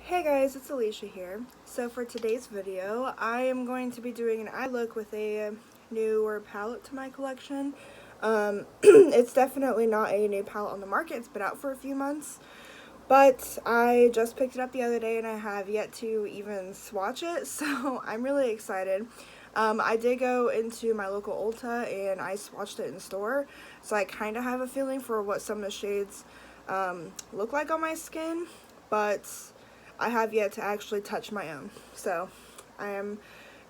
Hey guys, it's Alicia here. So for today's video, I am going to be doing an eye look with a newer palette to my collection. It's definitely not a new palette on the market. It's been out for a few months, but I just picked it up the other day and I have yet to even swatch it, so I'm really excited. I did go into my local Ulta and I swatched it in store, so I kind of have a feeling for what some of the shades look like on my skin, but I have yet to actually touch my own. So I am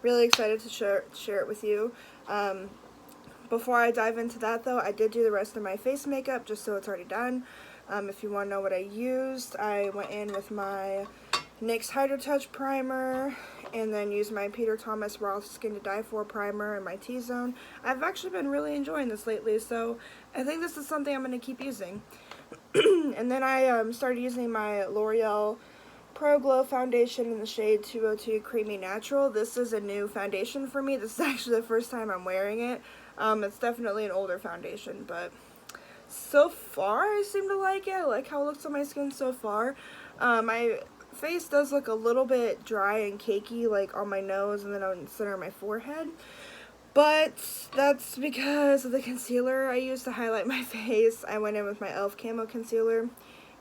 really excited to share it with you. Before I dive into that though, I did do the rest of my face makeup just so it's already done. If you want to know what I used, I went in with my NYX Hydro Touch primer and then used my Peter Thomas Raw Skin to Die For primer and my T-Zone. I've actually been really enjoying this lately, so I think this is something I'm going to keep using. And then I started using my L'Oreal Pro Glow foundation in the shade 202 Creamy Natural. This is a new foundation for me. This is actually the first time I'm wearing it. It's definitely an older foundation, but so far I seem to like it. I like how it looks on my skin so far. My face does look a little bit dry and cakey, like on my nose and then on the center of my forehead. But that's because of the concealer I used to highlight my face. I went in with my e.l.f. Camo Concealer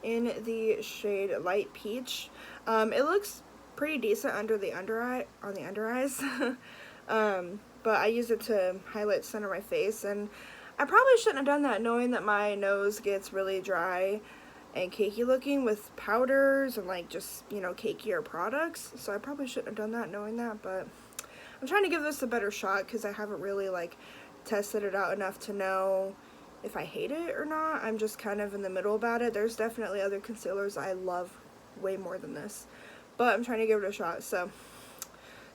in the shade Light Peach. It looks pretty decent under the under eyes. But I use it to highlight the center of my face, and I probably shouldn't have done that knowing that my nose gets really dry and cakey looking with powders and like just, you know, cakier products. So I probably shouldn't have done that knowing that, but I'm trying to give this a better shot because I haven't really like tested it out enough to know if I hate it or not. I'm just kind of in the middle about it. There's definitely other concealers I love way more than this, but I'm trying to give it a shot. So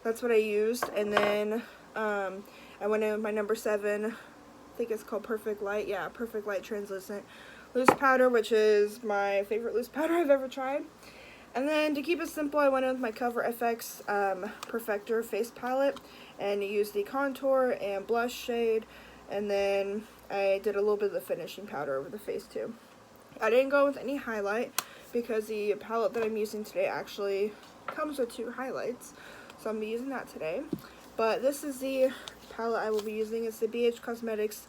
that's what I used, and then I went in with my number 7, I think it's called Perfect Light. Yeah, Perfect Light Translucent Loose Powder, which is my favorite loose powder I've ever tried. And then to keep it simple, I went in with my Cover FX Perfector Face Palette and used the contour and blush shade, and then I did a little bit of the finishing powder over the face too. I didn't go with any highlight because the palette that I'm using today actually comes with 2 highlights, so I'm using that today. But this is the palette I will be using. It's the BH Cosmetics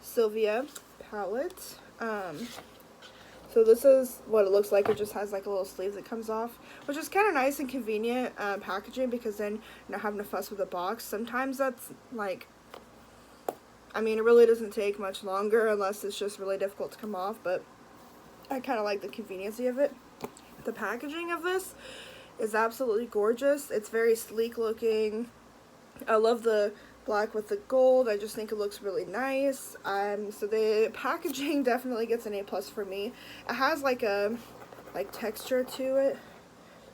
Sylvia palette. So this is what it looks like. It just has like a little sleeve that comes off, which is kind of nice and convenient packaging, because then you're not having to fuss with the box. Sometimes that's like, I mean, it really doesn't take much longer unless it's just really difficult to come off, but I kind of like the conveniency of it. The packaging of this is absolutely gorgeous. It's very sleek looking. I love the black with the gold. I just think it looks really nice. So the packaging definitely gets an A+ for me. It has like a texture to it.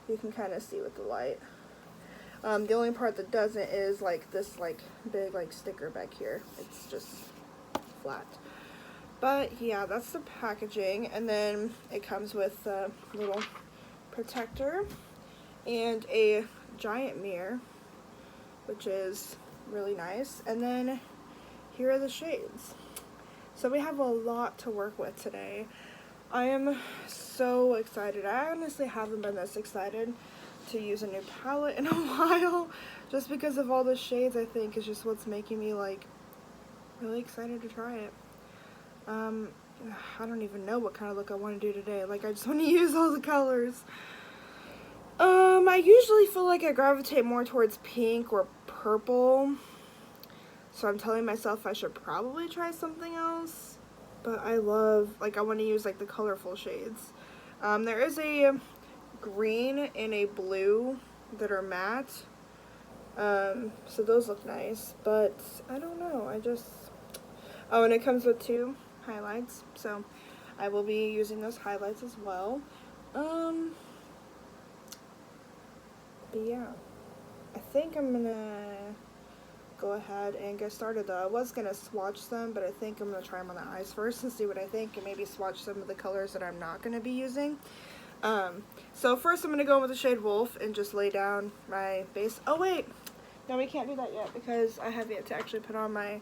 You can kind of see with the light. The only part that doesn't is like this big sticker back here. It's just flat. But yeah, that's the packaging, and then it comes with a little protector and a giant mirror, which is really nice. And then here are the shades. So we have a lot to work with today. I am so excited. I honestly haven't been this excited to use a new palette in a while, just because of all the shades. I think is just what's making me like really excited to try it. I don't even know what kind of look I want to do today. Like, I just want to use all the colors. I usually feel like I gravitate more towards pink or purple, so I'm telling myself I should probably try something else. But I want to use like the colorful shades. There is a green and a blue that are matte, so those look nice, but I don't know, oh, and it comes with 2 highlights, so I will be using those highlights as well. But yeah, I think I'm gonna go ahead and get started though. I was gonna swatch them, but I think I'm gonna try them on the eyes first and see what I think, and maybe swatch some of the colors that I'm not gonna be using. So first I'm gonna go with the shade Wolf and just lay down my base. Oh wait, no, we can't do that yet because I have yet to actually put on my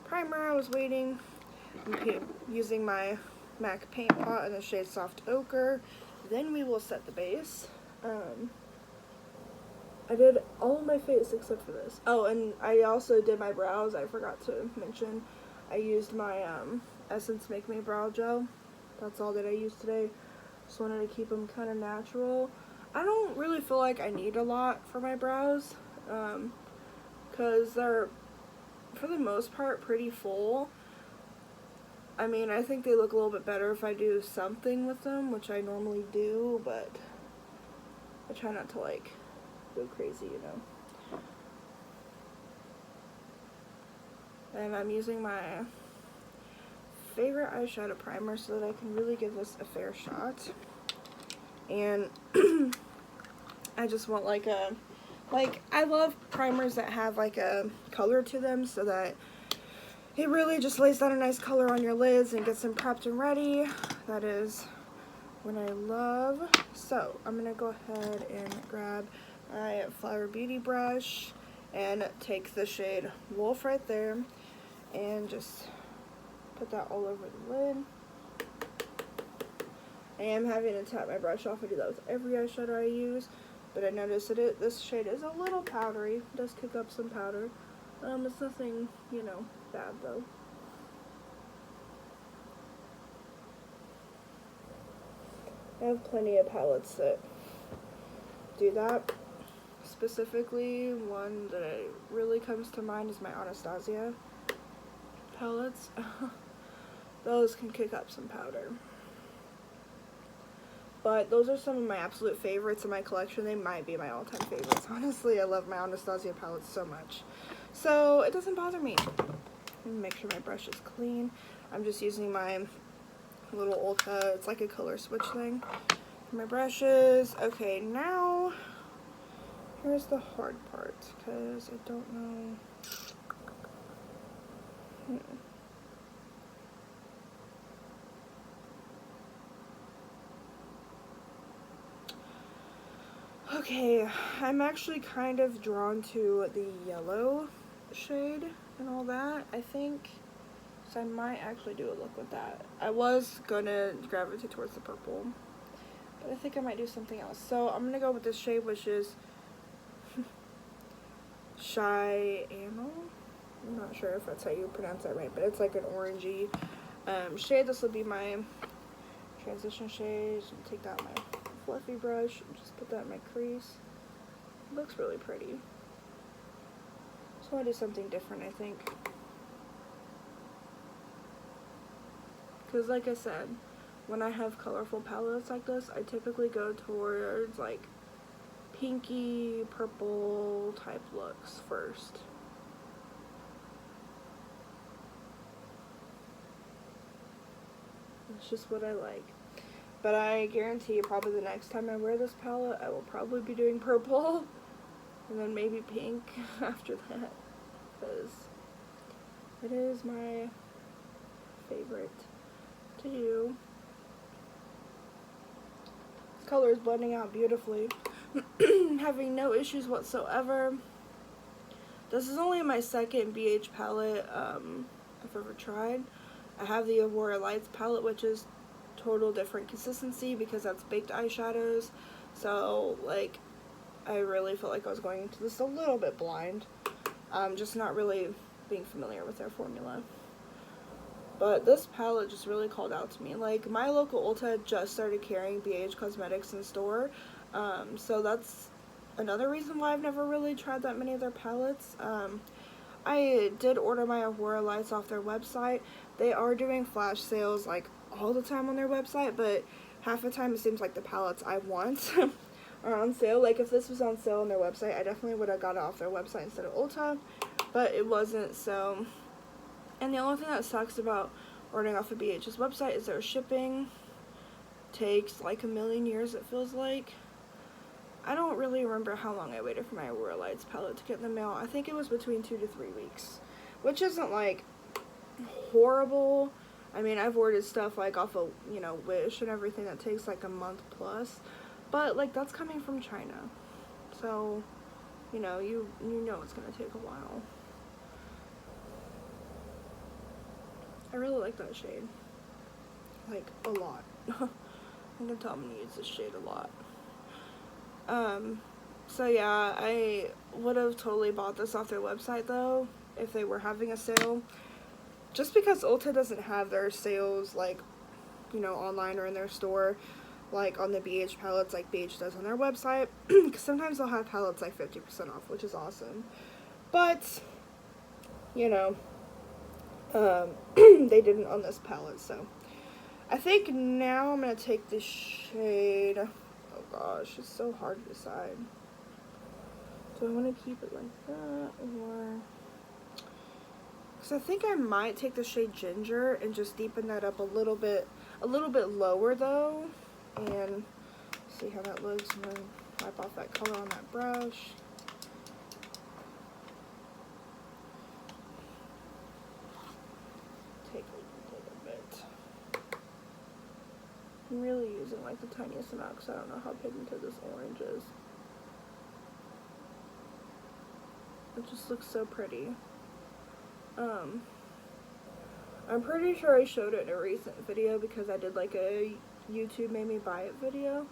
primer. I was waiting. I'm using my MAC paint pot in the shade Soft Ochre. Then we will set the base. I did all of my face except for this. Oh, and I also did my brows. I forgot to mention. I used my Essence Make Me Brow Gel. That's all that I used today. Just wanted to keep them kind of natural. I don't really feel like I need a lot for my brows, because they're, for the most part, pretty full. I mean, I think they look a little bit better if I do something with them, which I normally do, but I try not to, like, go crazy, you know. And I'm using my favorite eyeshadow primer so that I can really give this a fair shot. And I just want like I love primers that have like a color to them so that it really just lays down a nice color on your lids and gets them prepped and ready. That is what I love. So I'm gonna go ahead and grab my Flower Beauty brush and take the shade Wolf right there and just put that all over the lid. I am having to tap my brush off. I do that with every eyeshadow I use, but I noticed that this shade is a little powdery. It does kick up some powder. It's nothing, you know, bad though. I have plenty of palettes that do that. Specifically, one that really comes to mind is my Anastasia palettes. Those can kick up some powder. But those are some of my absolute favorites in my collection. They might be my all-time favorites. Honestly, I love my Anastasia palettes so much. So it doesn't bother me. Make sure my brush is clean. I'm just using my little Ulta. It's like a color switch thing for my brushes. Okay, now here's the hard part because I don't know. Okay, I'm actually kind of drawn to the yellow shade and all that, I think. So I might actually do a look with that. I was gonna gravitate towards the purple, but I think I might do something else. So I'm gonna go with this shade, which is Shy Anal. I'm not sure if that's how you pronounce that right, but it's like an orangey shade. This will be my transition shade. So take that with my fluffy brush and just put that in my crease. It looks really pretty. So I want to do something different, I think. Because like I said, when I have colorful palettes like this, I typically go towards like pinky, purple type looks first. It's just what I like. But I guarantee you probably the next time I wear this palette, I will probably be doing purple. And then maybe pink after that. Because it is my favorite to do. This color is blending out beautifully. Having no issues whatsoever. This is only my second BH palette I've ever tried. I have the Aurora Lights palette, which is total different consistency because that's baked eyeshadows. So like I really felt like I was going into this a little bit blind. Just not really being familiar with their formula. But this palette just really called out to me. Like my local Ulta just started carrying BH Cosmetics in store. So that's another reason why I've never really tried that many of their palettes. I did order my Aurora Lights off their website. They are doing flash sales like all the time on their website, but half the time it seems like the palettes I want are on sale. Like if this was on sale on their website, I definitely would have got it off their website instead of Ulta, but it wasn't. So, and the only thing that sucks about ordering off of BH's website is their shipping takes like a million years, it feels like. I don't really remember how long I waited for my Aurora Lights palette to get in the mail. I think it was between 2 to 3 weeks, which isn't like horrible. I mean, I've ordered stuff like off of, you know, Wish and everything that takes like a month plus, but like that's coming from China. So, you know, you know it's gonna take a while. I really like that shade. Like a lot. I'm gonna tell them to use this shade a lot. So yeah, I would have totally bought this off their website though, if they were having a sale. Just because Ulta doesn't have their sales, like, you know, online or in their store, like on the BH palettes like BH does on their website. Because sometimes they'll have palettes like 50% off, which is awesome. But, you know, they didn't on this palette, so. I think now I'm going to take the shade, oh gosh, it's so hard to decide. Do I want to keep it like that, or, because I think I might take the shade Ginger and just deepen that up a little bit lower though, and see how that looks. I'm going to wipe off that color on that brush. Take a bit. I'm really using like the tiniest amount because I don't know how pigmented this orange is. It just looks so pretty. I'm pretty sure I showed it in a recent video because I did like a YouTube made me buy it video.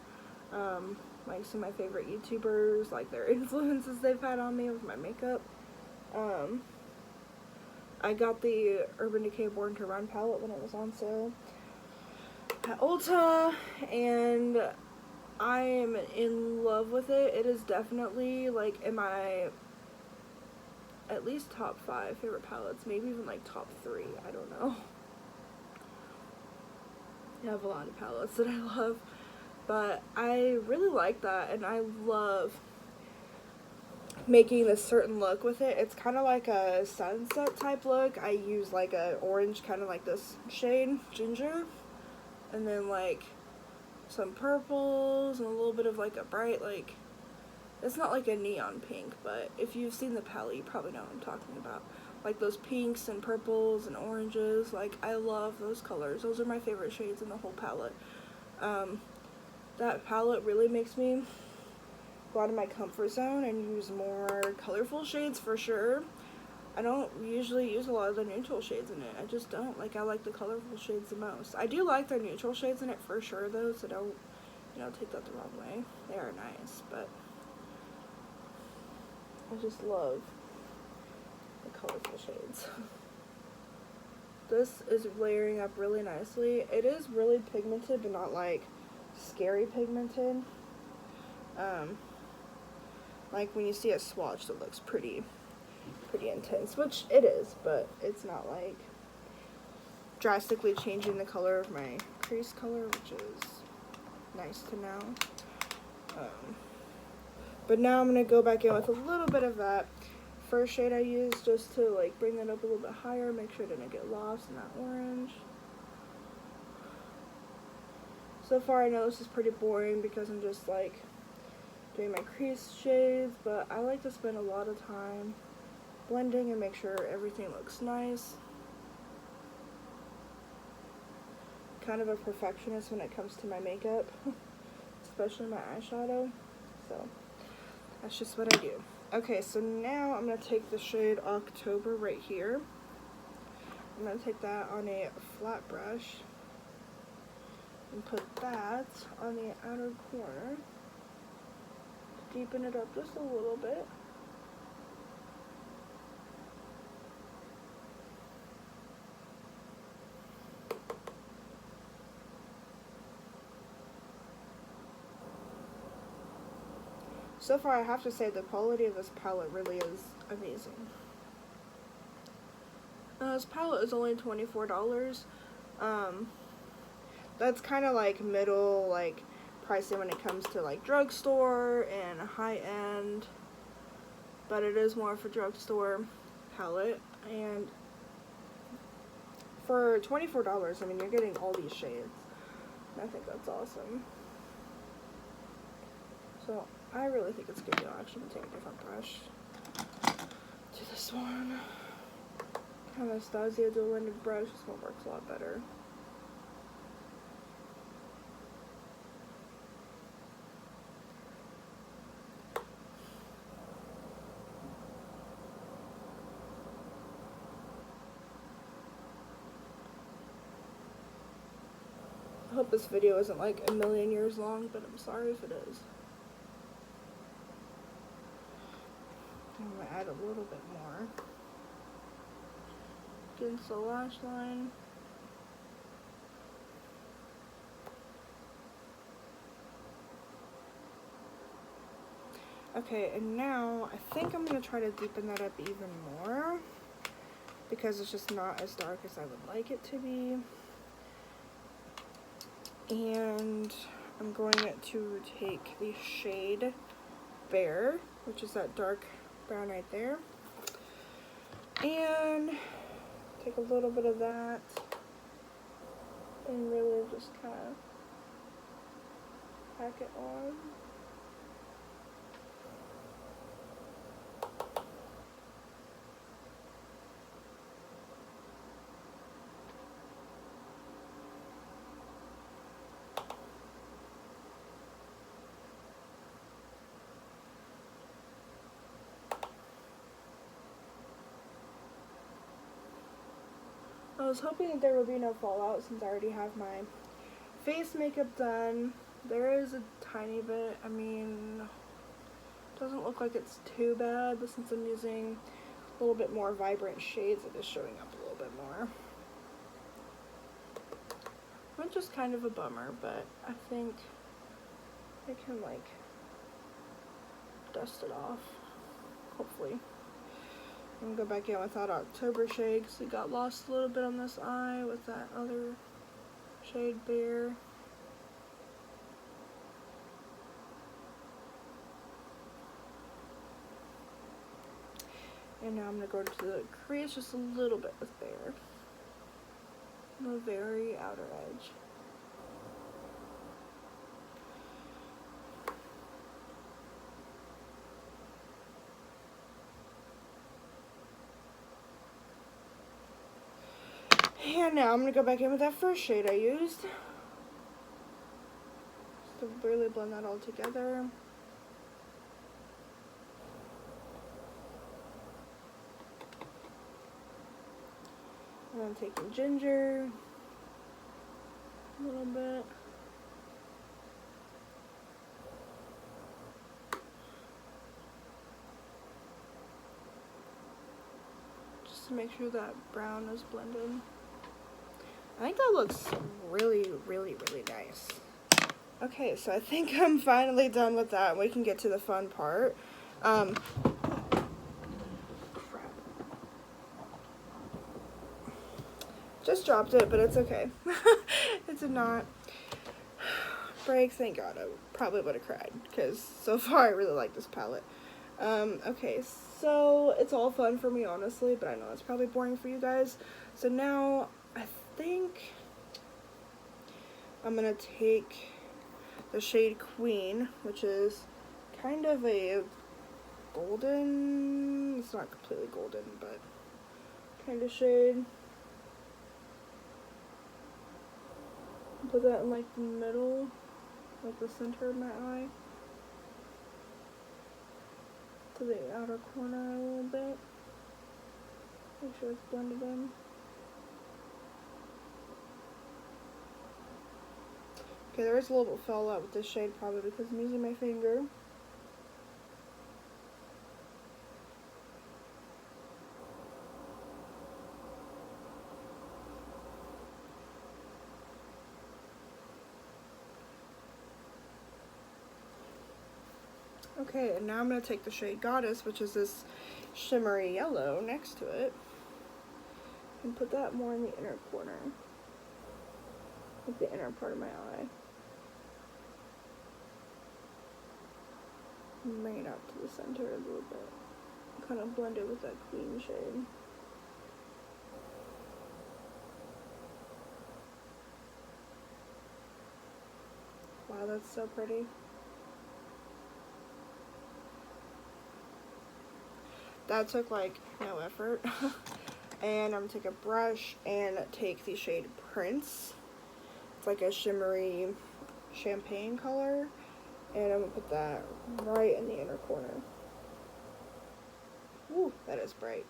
Like some of my favorite YouTubers, like their influences they've had on me with my makeup. I got the Urban Decay Born to Run palette when it was on sale at Ulta, and I am in love with it. It is definitely like in my at least top 5 favorite palettes, maybe even like top 3, I don't know. I have a lot of palettes that I love, but I really like that, and I love making this certain look with it. It's kind of like a sunset type look. I use like a orange, kind of like this shade, Ginger, and then like some purples and a little bit of like a bright, like, it's not like a neon pink, but if you've seen the palette, you probably know what I'm talking about. Like those pinks and purples and oranges, like I love those colors. Those are my favorite shades in the whole palette. That palette really makes me go out of my comfort zone and use more colorful shades for sure. I don't usually use a lot of the neutral shades in it. I just don't. Like, I like the colorful shades the most. I do like their neutral shades in it for sure though, so don't, you know, take that the wrong way. They are nice, but I just love the colorful shades. This is layering up really nicely. It is really pigmented, but not like scary pigmented. Like when you see it swatched, it looks pretty intense, which it is, but it's not like drastically changing the color of my crease color, which is nice to know. But now I'm going to go back in with a little bit of that first shade I used just to like bring it up a little bit higher, make sure it didn't get lost in that orange. So far I know this is pretty boring because I'm just like doing my crease shades, but I like to spend a lot of time blending and make sure everything looks nice. Kind of a perfectionist when it comes to my makeup, especially my eyeshadow, so that's just what I do. Okay, so now I'm going to take the shade October right here. I'm going to take that on a flat brush and put that on the outer corner. Deepen it up just a little bit. So far, I have to say the quality of this palette really is amazing. This palette is only $24. That's kind of like middle, like pricing when it comes to like drugstore and high end, but it is more of a drugstore palette. And for $24, I mean, you're getting all these shades. I think that's awesome. So I really think it's a good deal. Actually, I'm gonna take a different brush. Do this one. Anastasia dual-ended brush. This one works a lot better. I hope this video isn't like a million years long, but I'm sorry if it is. add a little bit more against the lash line. Okay, and now I think I'm going to try to deepen that up even more because it's just not as dark as I would like it to be. And I'm going to take the shade Bear, which is that dark brown right there, and take a little bit of that and really just kind of pack it on. I was hoping that there would be no fallout since I already have my face makeup done. There is a tiny bit, I mean, it doesn't look like it's too bad, but since I'm using a little bit more vibrant shades, it is showing up a little bit more. Which is kind of a bummer, but I think I can like dust it off, hopefully. I'm gonna go back in with that October shade because it got lost a little bit on this eye with that other shade Bear. And now I'm gonna go to the crease just a little bit with Bear. The very outer edge. And now I'm going to go back in with that first shade I used. Just to really blend that all together. And I'm taking ginger. A little bit. Just to make sure that brown is blended. I think that looks really, really, really nice. Okay, so I think I'm finally done with that. We can get to the fun part. Crap. Just dropped it, but it's okay. It did not break. Thank God. I probably would have cried because so far I really like this palette. Okay, so it's all fun for me, honestly, but I know it's probably boring for you guys. So now I think I'm gonna take the shade Queen, which is kind of a golden, it's not completely golden, but kind of shade. Put that in like the middle, like the center of my eye, to the outer corner a little bit. Make sure it's blended in. Okay, there is a little bit fallout with this shade, probably because I'm using my finger. Okay, and now I'm going to take the shade Goddess, which is this shimmery yellow next to it, and put that more in the inner corner, like the inner part of my eye. Bring it up to the center a little bit. Kind of blend it with that Queen shade. Wow, that's so pretty. That took like no effort. And I'm gonna take a brush and take the shade Prince. It's like a shimmery champagne color. And I'm gonna put that right in the inner corner. Ooh, that is bright.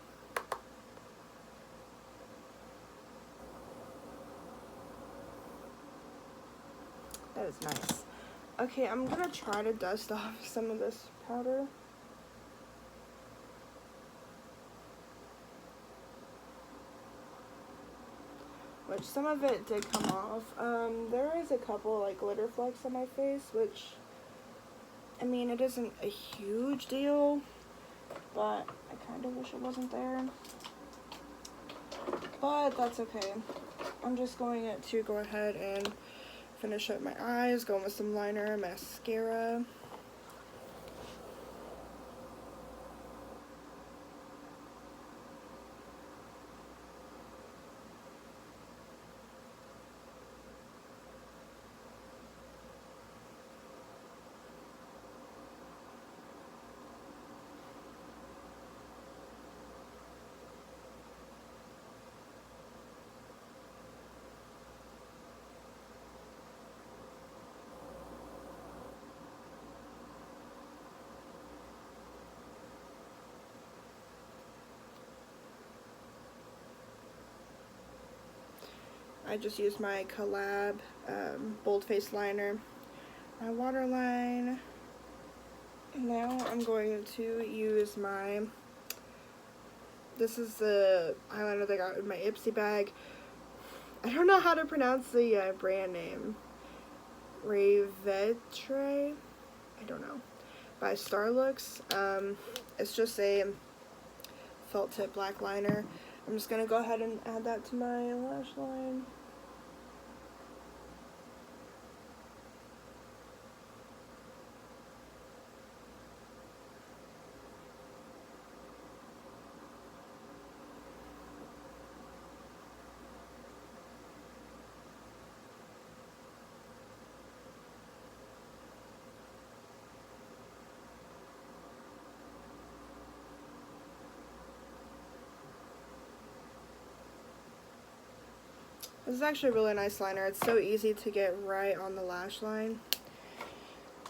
That is nice. Okay, I'm gonna try to dust off some of this powder. which some of it did come off. There is a couple like glitter flecks on my face, which, I mean, it isn't a huge deal, but I kind of wish it wasn't there. But that's okay. I'm just going to go ahead and finish up my eyes, going with some liner, mascara. I just used my Collab Bold Face Liner, my waterline. Now I'm going to use this is the eyeliner that I got in my Ipsy bag. I don't know how to pronounce the brand name. Revetre? I don't know. By Starlooks. It's just a felt tip black liner. I'm just going to go ahead and add that to my lash line. This is actually a really nice liner. It's so easy to get right on the lash line.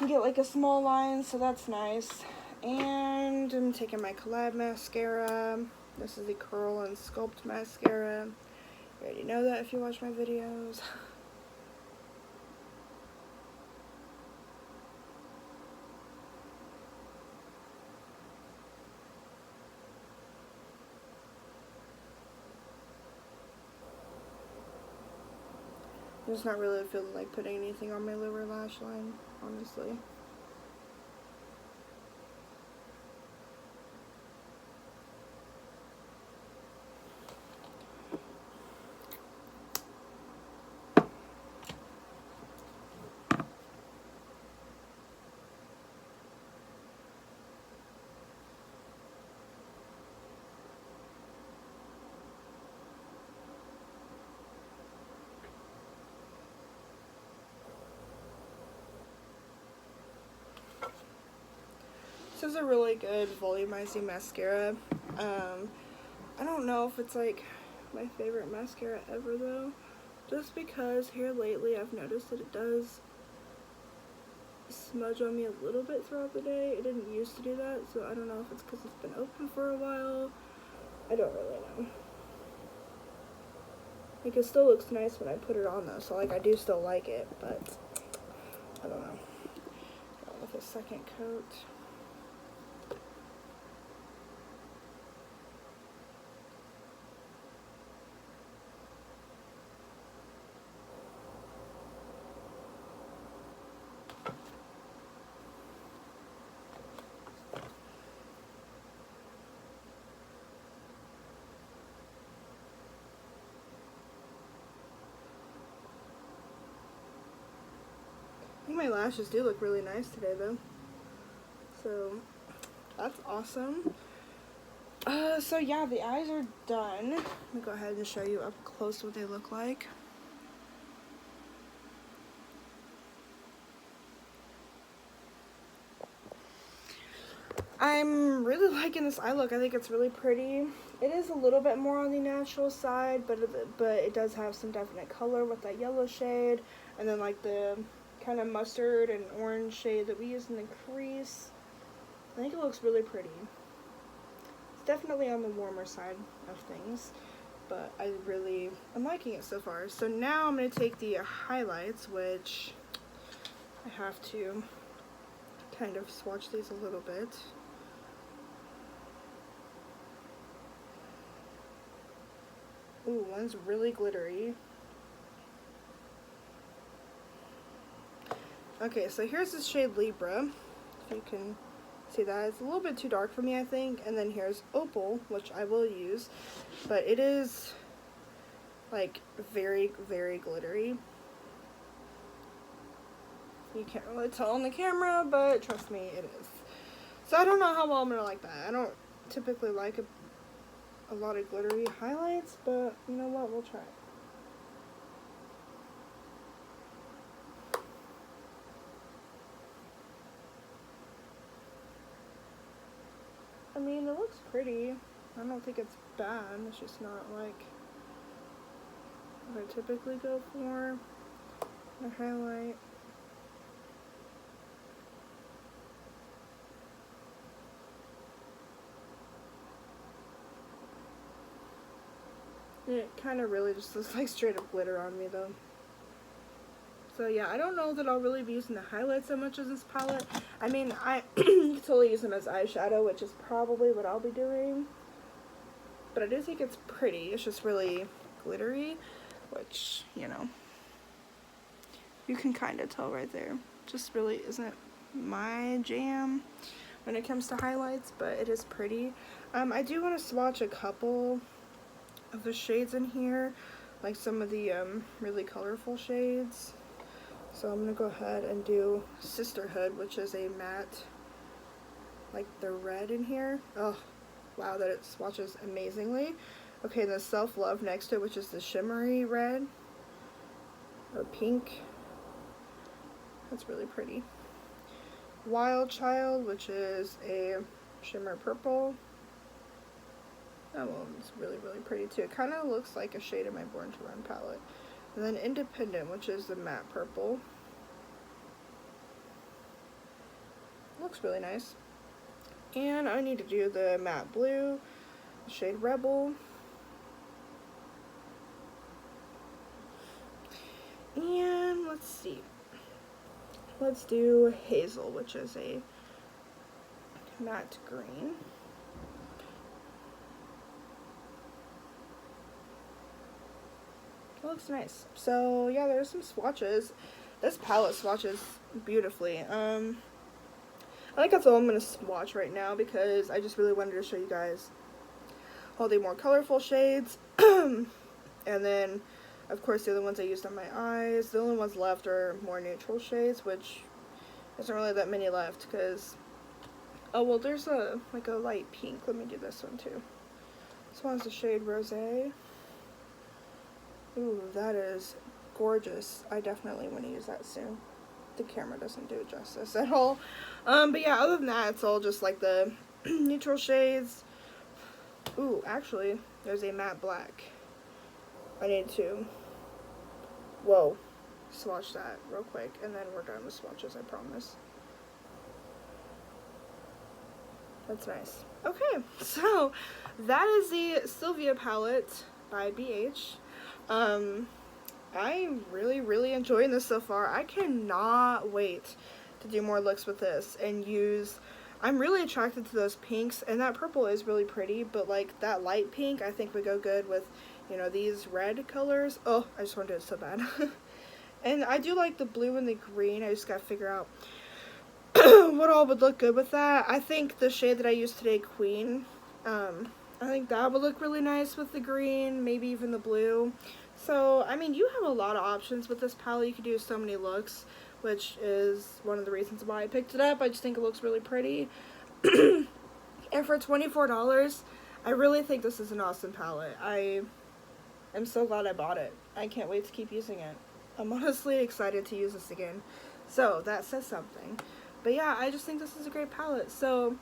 You get like a small line, so that's nice. And I'm taking my Collab mascara. This is the Curl and Sculpt mascara. You already know that if you watch my videos. I'm just not really feeling like putting anything on my lower lash line, honestly. This is a really good volumizing mascara. I don't know if it's like my favorite mascara ever though, just because here lately I've noticed that it does smudge on me a little bit throughout the day. It didn't used to do that, so I don't know if it's because it's been open for a while. I don't really know. Like, it still looks nice when I put it on though, so like I do still like it, but I don't know. Go with a second coat. I think my lashes do look really nice today though, so that's awesome. So yeah, the eyes are done. Let me go ahead and show you up close what they look like. I'm really liking this eye look. I think it's really pretty. It is a little bit more on the natural side, but it does have some definite color with that yellow shade, and then like the kind of mustard and orange shade that we use in the crease. I think it looks really pretty. It's definitely on the warmer side of things, but I'm liking it so far. So now I'm going to take the highlights, which I have to kind of swatch these a little bit. Ooh, one's really glittery. Okay, so here's the shade Libra, if you can see that. It's a little bit too dark for me, I think. And then here's Opal, which I will use, but it is like very, very glittery. You can't really tell on the camera, but trust me, it is. So I don't know how well I'm gonna like that. I don't typically like a lot of glittery highlights, but you know what, we'll try it. I mean, it looks pretty. I don't think it's bad. It's just not like what I typically go for. A highlight. It kind of really just looks like straight up glitter on me though. So yeah, I don't know that I'll really be using the highlights so much as this palette. I mean, I totally use them as eyeshadow, which is probably what I'll be doing. But I do think it's pretty. It's just really glittery, which, you know, you can kind of tell right there. Just really isn't my jam when it comes to highlights, but it is pretty. I do want to swatch a couple of the shades in here, like some of the really colorful shades. So I'm gonna go ahead and do Sisterhood, which is a matte, like the red in here. Oh wow, that it swatches amazingly. Okay, the Self Love next to it, which is the shimmery red or pink. That's really pretty. Wild Child, which is a shimmer purple. That one's really, really pretty too. It kind of looks like a shade of my Born to Run palette. And then Independent, which is the matte purple. Looks really nice. And I need to do the matte blue, shade Rebel. And let's see. Let's do Hazel, which is a matte green. It looks nice. So yeah, there's some swatches. This palette swatches beautifully. I think that's all I'm going to swatch right now because I just really wanted to show you guys all the more colorful shades. And then, of course, the other ones I used on my eyes. The only ones left are more neutral shades, which isn't really that many left because... Oh, well, there's a light pink. Let me do this one too. This one's the shade Rosé. Ooh, that is gorgeous. I definitely want to use that soon. The camera doesn't do it justice at all. But yeah, other than that, it's all just like the neutral shades. Ooh, actually, there's a matte black. I need to, swatch that real quick, and then we're done with swatches, I promise. That's nice. Okay, so that is the Sylvia palette by BH. I'm really enjoying this so far. I cannot wait to do more looks with this and use... I'm really attracted to those pinks, and that purple is really pretty, but like that light pink I think would go good with, you know, these red colors. Oh, I just want to do it so bad. And I do like the blue and the green. I just gotta figure out what all would look good with that. I think the shade that I used today, Queen, I think that would look really nice with the green, maybe even the blue. So, I mean, you have a lot of options with this palette. You could do so many looks, which is one of the reasons why I picked it up. I just think it looks really pretty. And for $24, I really think this is an awesome palette. I am so glad I bought it. I can't wait to keep using it. I'm honestly excited to use this again. So, that says something. But yeah, I just think this is a great palette. So,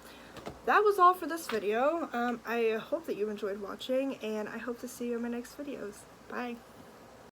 that was all for this video. I hope that you enjoyed watching, and I hope to see you in my next videos. Bye.